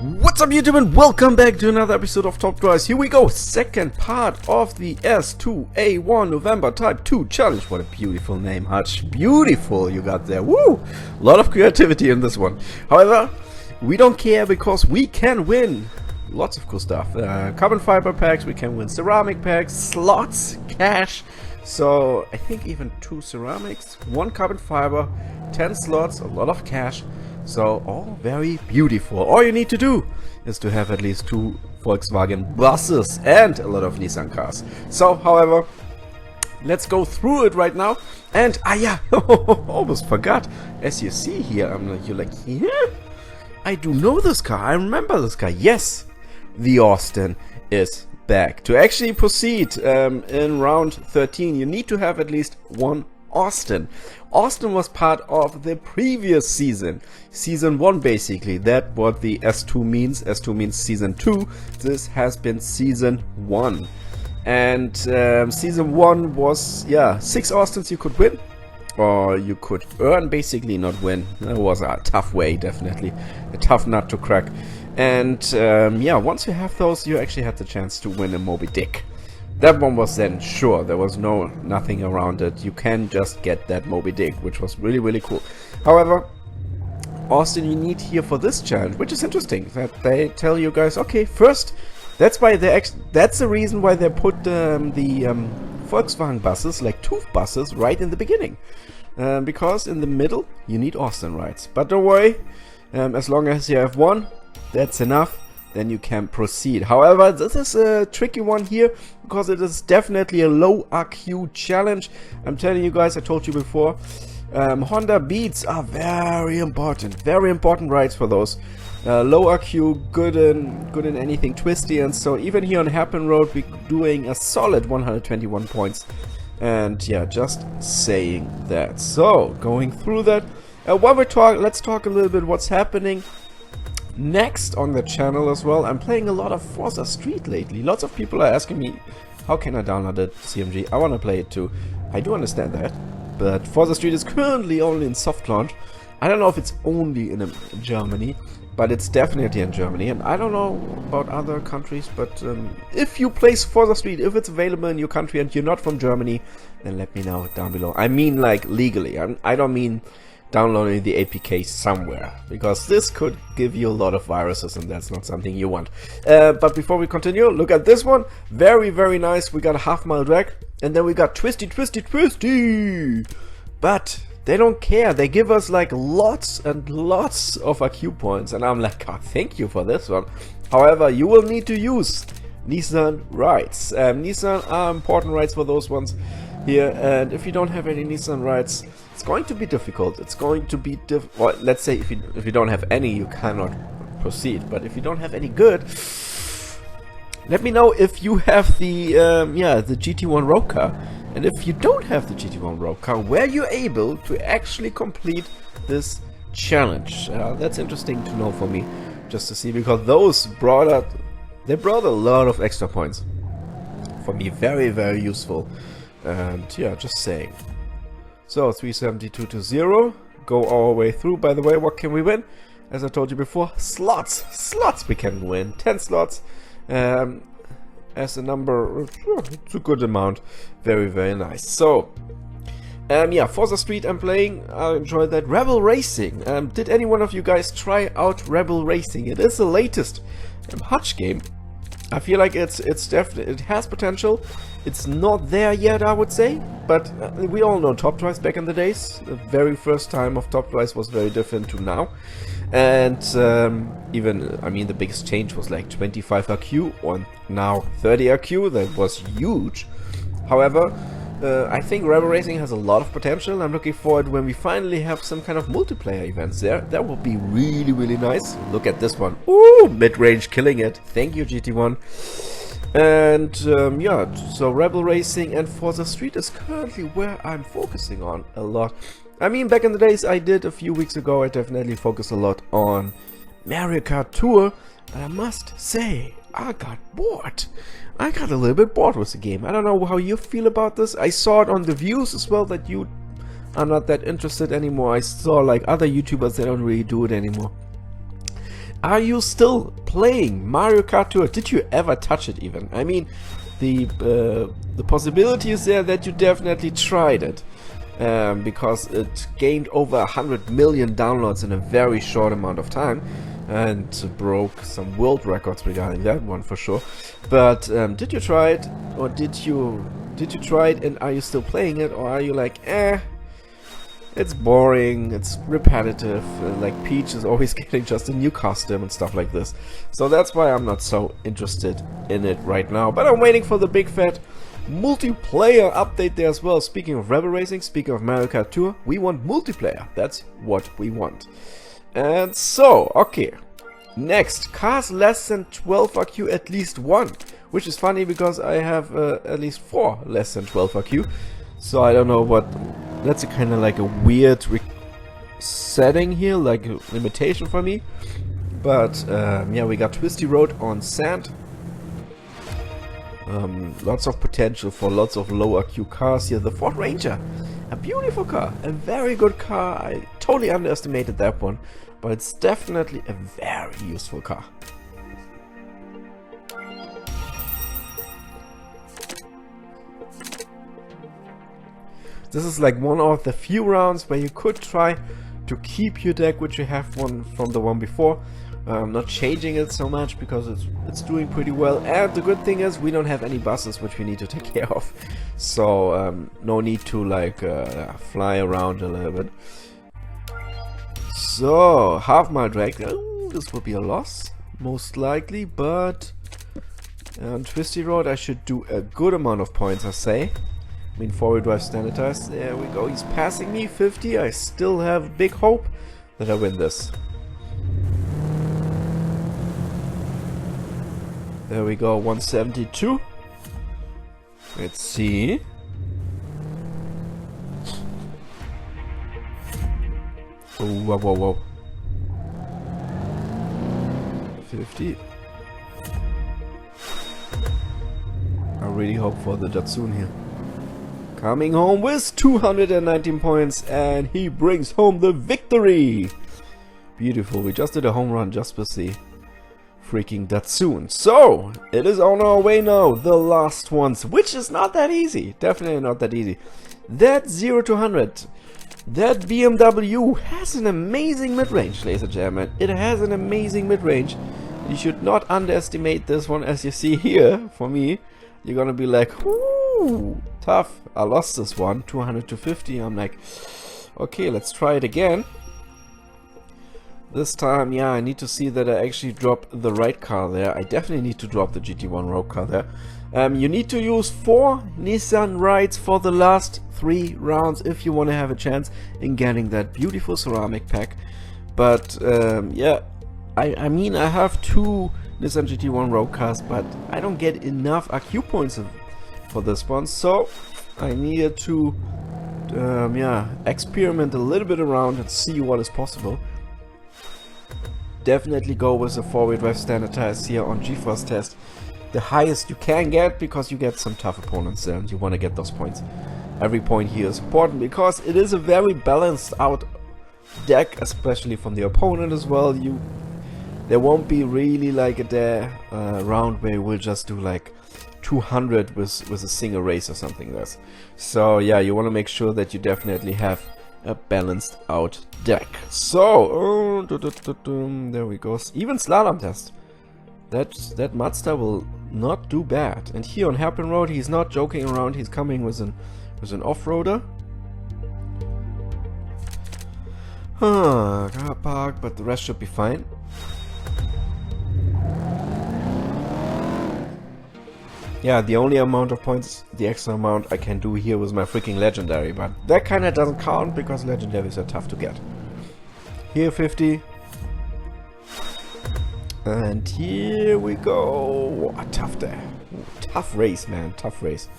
What's up YouTube and welcome back to another episode of Top Twice. Here we go, second part of the S2A1 November Type 2 Challenge. What a beautiful name, Hutch. Beautiful you got there. Woo! A lot of creativity in this one. However, we don't care because we can win lots of cool stuff. Carbon fiber packs, we can win ceramic packs, slots, cash. So I think even 2 ceramics, 1 carbon fiber, 10 slots, a lot of cash. So all very beautiful. All you need to do is to have at least 2 Volkswagen buses and a lot of Nissan cars. So, however, let's go through it right now. And yeah, almost forgot. As you see here, you're like, yeah, I do know this car. I remember this car. Yes, the Austin is back. To actually proceed in round 13, you need to have at least 1 Austin. Austin was part of the previous season. Season 1 basically. That's what the S2 means. S2 means season 2. This has been season 1. And season 1 was, yeah, 6 Austins you could win. Or you could earn, basically, not win. That was a tough way, definitely. A tough nut to crack. And yeah, once you have those, you actually had the chance to win a Moby Dick. That one was then sure, there was nothing around it. You can just get that Moby Dick, which was really cool. However, Austin you need here for this challenge, which is interesting, that they tell you guys, okay, first, that's why that's the reason why they put the Volkswagen buses, like 2 buses, right in the beginning. Because in the middle, you need Austin rides. But don't worry, as long as you have 1, that's enough. Then you can proceed. However, this is a tricky one here because it is definitely a low AQ challenge. I'm telling you guys, I told you before, Honda Beats are very important rides for those. Low AQ, good in anything twisty, and so even here on Happen Road we're doing a solid 121 points. And yeah, just saying that. So going through that, while we talk, let's talk a little bit what's happening next on the channel as well. I'm playing a lot of Forza Street lately. Lots of people are asking me, how can I download it, CMG? I want to play it too. I do understand that, but Forza Street is currently only in soft launch. I don't know if it's only in Germany, but it's definitely in Germany. And I don't know about other countries, but if you play Forza Street, if it's available in your country and you're not from Germany, then let me know down below. I mean like legally. I don't mean downloading the APK somewhere, because this could give you a lot of viruses and that's not something you want. But before we continue, look at this one. Very nice. We got a half-mile drag and then we got twisty. But they don't care. They give us like lots and lots of AQ points and I'm like, oh, thank you for this one. However, you will need to use Nissan rides. Nissan are important rides for those ones here, and if you don't have any Nissan rides, it's going to be difficult. It's going to be well, let's say if you don't have any, you cannot proceed. But if you don't have any good, let me know if you have the yeah, the GT1 road car, and if you don't have the GT1 road car, were you able to actually complete this challenge? That's interesting to know for me, just to see, because those brought a lot of extra points for me. Very useful. And yeah, just saying. So 372 to 0, go all the way through. By the way, what can we win? As I told you before, slots we can win. 10 slots as a number. It's a good amount. Very nice. So yeah, Forza Street I'm playing. I enjoyed that. Rebel Racing. Did any one of you guys try out Rebel Racing? It is the latest Hutch game. I feel like it's definitely, it has potential. It's not there yet, I would say, but we all know Top Twice back in the days. The very first time of Top Twice was very different to now. And even, I mean, the biggest change was like 25 AQ or now 30 AQ. That was huge. However, I think Rebel Racing has a lot of potential. I'm looking forward when we finally have some kind of multiplayer events there. That will be really nice. Look at this one. Ooh, mid-range killing it. Thank you, GT1. And yeah, so Rebel Racing and Forza Street is currently where I'm focusing on a lot. I mean, back in the days I did a few weeks ago, I definitely focused a lot on Mario Kart Tour. But I must say, I got bored. I got a little bit bored with the game. I don't know how you feel about this. I saw it on the views as well that you are not that interested anymore. I saw like other YouTubers, they don't really do it anymore. Are you still playing Mario Kart Tour? Did you ever touch it even? I mean, the possibility is there that you definitely tried it. Because it gained over 100 million downloads in a very short amount of time, and broke some world records regarding that one for sure. But did you try it, or did you try it, and are you still playing it, or are you like, it's boring, it's repetitive, like Peach is always getting just a new costume and stuff like this. So that's why I'm not so interested in it right now, but I'm waiting for the big fat multiplayer update there as well. Speaking of Rebel Racing, speaking of Mario Kart Tour, we want multiplayer. That's what we want. And so, okay. Next, cars less than 12 IQ, at least one. Which is funny because I have at least 4 less than 12 IQ. So I don't know what... That's kind of like a weird setting here, like a limitation for me. But yeah, we got Twisty Road on sand. Lots of potential for lots of low IQ cars here. The Ford Ranger, a beautiful car, a very good car. I totally underestimated that one, but it's definitely a very useful car. This is like one of the few rounds where you could try to keep your deck, which you have one from the one before. Not changing it so much because it's doing pretty well, and the good thing is we don't have any buses which we need to take care of, so no need to like fly around a little bit. So half mile drag, this will be a loss most likely, but on Twisty Road I should do a good amount of points, I say. I mean, forward drive standardized, there we go, he's passing me 50. I still have big hope that I win this. There we go, 172. Let's see. Oh, whoa, whoa, whoa. 50. I really hope for the Datsun here. Coming home with 219 points, and he brings home the victory. Beautiful, we just did a home run just with the freaking Datsun. So it is on our way now, the last ones, which is not that easy, definitely not that easy. That 0 to 100, that BMW has an amazing mid-range, ladies and gentlemen. It has an amazing mid-range. You should not underestimate this one. As you see here, for me, you're gonna be like, whoo, tough. I lost this one, 200 to 50. I'm like, okay, let's try it again. This time, yeah, I need to see that I actually drop the right car there. I definitely need to drop the GT1 Rogue car there. You need to use 4 Nissan rides for the last 3 rounds if you want to have a chance in getting that beautiful ceramic pack. But yeah, I mean, I have 2 Nissan GT1 Rogue cars, but I don't get enough IQ points for this one, so I needed to yeah, experiment a little bit around and see what is possible. Definitely go with the 4-wheel drive standardized here on GeForce test. The highest you can get, because you get some tough opponents there and you want to get those points. Every point here is important because it is a very balanced out deck, especially from the opponent as well. There won't be really like a round where you will just do like 200 with a single race or something like this. So yeah, you want to make sure that you definitely have a balanced out deck. So there we go. Even slalom test. That Mazda will not do bad. And here on Hairpin Road, he's not joking around. He's coming with an off-roader. Car park, but the rest should be fine. Yeah, the only amount of points, the extra amount I can do here was my freaking legendary, but that kinda doesn't count because legendaries are tough to get. Here 50. And here we go. Oh, tough there. Tough race, man. Tough race.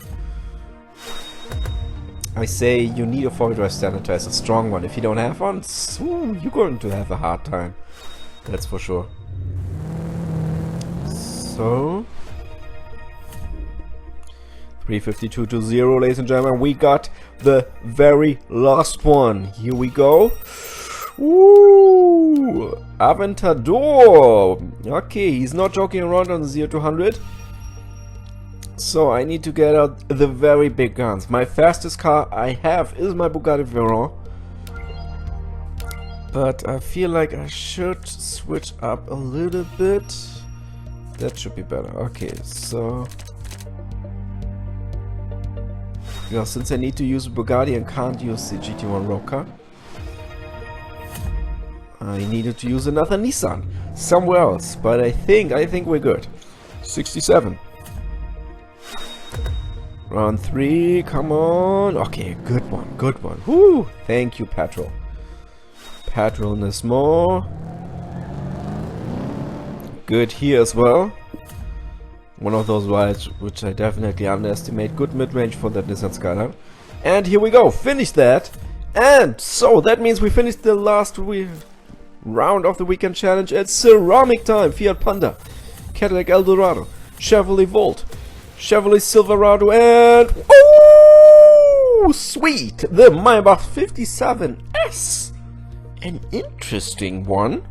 I say you need a 4-wheel drive standardized, a strong one. If you don't have one, you're going to have a hard time. That's for sure. So 352 to 0, ladies and gentlemen. We got the very last one. Here we go. Woo! Ooh, Aventador. Okay, he's not joking around on the 0 to 100. So I need to get out the very big guns. My fastest car I have is my Bugatti Veyron. But I feel like I should switch up a little bit. That should be better. Okay, so... yeah, since I need to use a Bugatti and can't use the GT1 road car, I needed to use another Nissan somewhere else. But I think we're good. 67. Round 3, come on. Okay, good one, good one. Woo! Thank you, Petrol. Petrolness more. Good here as well. One of those rides which I definitely underestimate. Good mid-range for that Nissan Skyline. And here we go, finish that. And so that means we finished the last round of the weekend challenge at ceramic time. Fiat Panda, Cadillac Eldorado, Chevrolet Volt, Chevrolet Silverado, and oh, sweet, the Maybach 57S. An interesting one.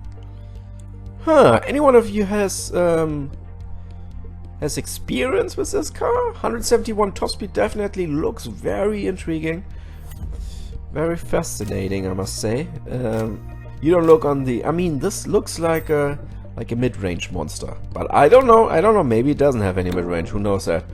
Huh, any one of you has experience with this car? 171 top speed definitely looks very intriguing. Very fascinating, I must say. You don't look on the... I mean, this looks like a mid-range monster. But I don't know, maybe it doesn't have any mid-range, who knows that.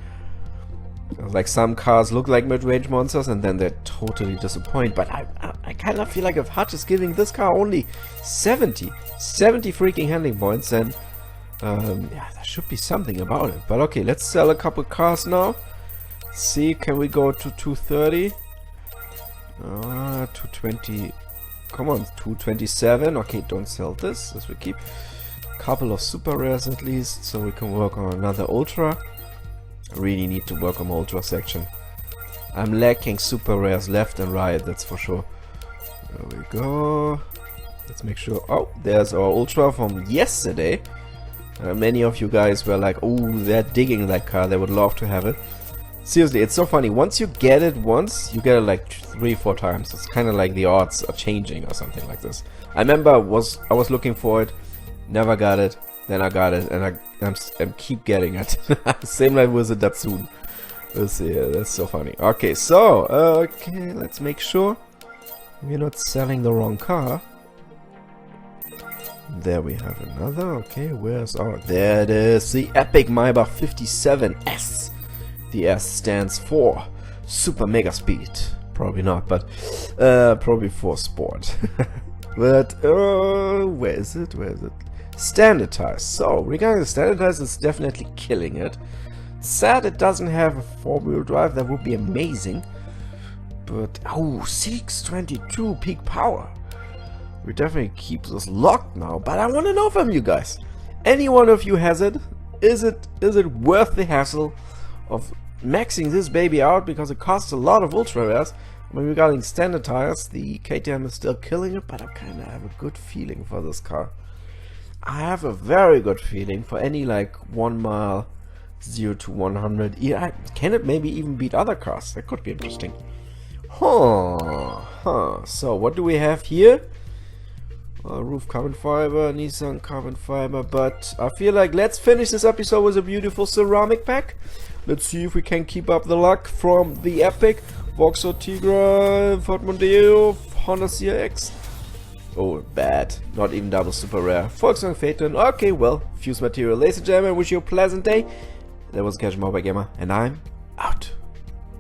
Like some cars look like mid-range monsters and then they're totally disappoint. But I kind of feel like if Hutch is giving this car only 70 freaking handling points, then yeah, there should be something about it. But okay, let's sell a couple cars now. See, can we go to 230? 220. Come on, 227. Okay, don't sell this. This we keep. Couple of super rares at least, so we can work on another ultra. I really need to work on my ultra section. I'm lacking super rares left and right, that's for sure. There we go. Let's make sure. Oh, there's our ultra from yesterday. Many of you guys were like, oh, they're digging that car, they would love to have it. Seriously, it's so funny. Once you get it once, you get it like 3-4 times. It's kind of like the odds are changing or something like this. I remember I was looking for it, never got it, then I got it, and I keep getting it. Same like with the Datsun. Let's see, that's so funny. Okay, so okay, let's make sure we're not selling the wrong car. There we have another. Okay, where's our... there it is, the epic Maybach 57S. The S stands for Super Mega Speed. Probably not, but probably for sport. But where is it? Where is it? Standardized. So regarding the standardized, it's definitely killing it. Sad it doesn't have a 4-wheel drive. That would be amazing. But oh, 622 peak power. We definitely keep this locked now. But I want to know from you guys. Any one of you has it? Is it worth the hassle of maxing this baby out, because it costs a lot of ultra rares? I mean, regarding standard tires, the KTM is still killing it, but I kind of have a good feeling for this car. I have a very good feeling for any like 1 mile 0 to 100. Yeah, can it maybe even beat other cars? That could be interesting. So what do we have here? Roof carbon fiber, Nissan carbon fiber, but I feel like let's finish this episode with a beautiful ceramic pack. Let's see if we can keep up the luck from the epic Vauxhall Tigra, Ford Mondeo, Honda CRX. Oh, bad. Not even double super rare. Volkswagen Phaeton. Okay, well, fuse material. Ladies and gentlemen, wish you a pleasant day. That was Cash Mobile Gamer, and I'm out.